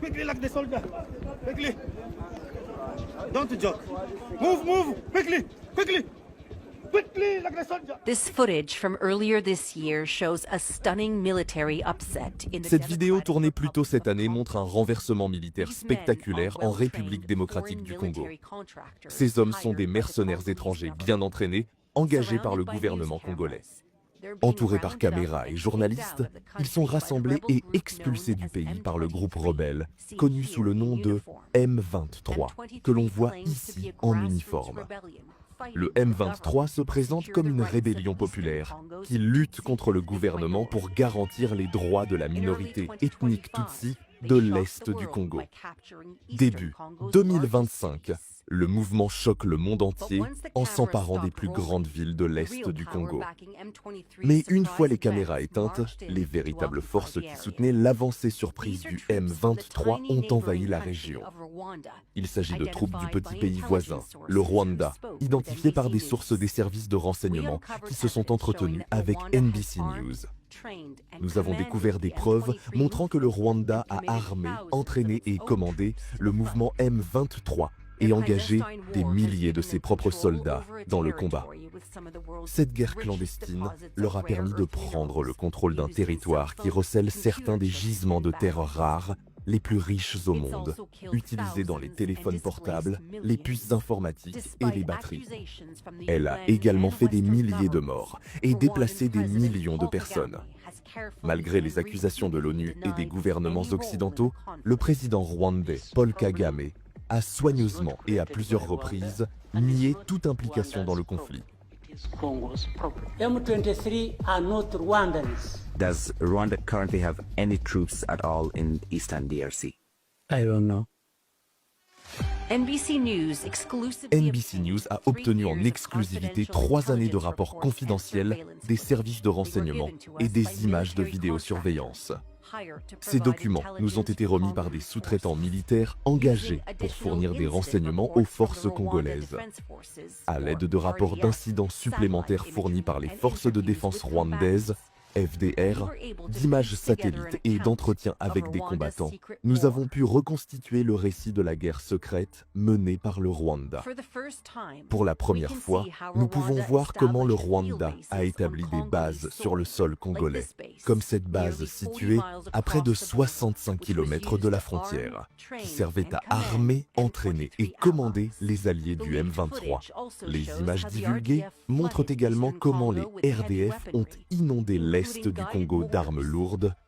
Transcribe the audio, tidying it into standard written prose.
quickly like the soldier. Quickly. Don't joke. Move, move, quickly, quickly. Quickly like the soldier. This footage from earlier this year shows a stunning military upset in the Cette vidéo tournée plus tôt cette année Democratic montre un renversement militaire spectaculaire en République démocratique du Congo. Ces hommes sont des mercenaires étrangers bien entraînés, engagés par le gouvernement congolais. Entourés par caméras et journalistes, ils sont rassemblés et expulsés du pays par le groupe rebelle, connu sous le nom de M23, que l'on voit ici en uniforme. Le M23 se présente comme une rébellion populaire qui lutte contre le gouvernement pour garantir les droits de la minorité ethnique Tutsi de l'Est du Congo. Début 2025, le mouvement choque le monde entier en s'emparant des plus grandes villes de l'Est du Congo. Mais une fois les caméras éteintes, les véritables forces qui soutenaient l'avancée surprise du M23 ont envahi la région. Il s'agit de troupes du petit pays voisin, le Rwanda, identifiées par des sources des services de renseignement qui se sont entretenues avec NBC News. Nous avons découvert des preuves montrant que le Rwanda a armé, entraîné et commandé le mouvement M23 et engagé des milliers de ses propres soldats dans le combat. Cette guerre clandestine leur a permis de prendre le contrôle d'un territoire qui recèle certains des gisements de terre rares les plus riches au monde, utilisés dans les téléphones portables, les puces informatiques et les batteries. Elle a également fait des milliers de morts et déplacé des millions de personnes. Malgré les accusations de l'ONU et des gouvernements occidentaux, le président rwandais Paul Kagame a soigneusement et à plusieurs reprises nié toute implication dans le conflit. M23 are not Rwandans. Does Rwanda currently have any troops at all in Eastern DRC? I don't know. NBC News a obtenu en exclusivité 3 années de rapports confidentiels des services de renseignement et des images de vidéosurveillance. Ces documents nous ont été remis par des sous-traitants militaires engagés pour fournir des renseignements aux forces congolaises. À l'aide de rapports d'incidents supplémentaires fournis par les forces de défense rwandaises, FDR, d'images satellites et d'entretiens avec des combattants, nous avons pu reconstituer le récit de la guerre secrète menée par le Rwanda. Pour la première fois, nous pouvons voir comment le Rwanda a établi des bases sur le sol congolais, comme cette base située à près de 65 km de la frontière, qui servait à armer, entraîner et commander les alliés du M23. Les images divulguées montrent également comment les RDF ont inondé l'Est du Congo d'armes lourdes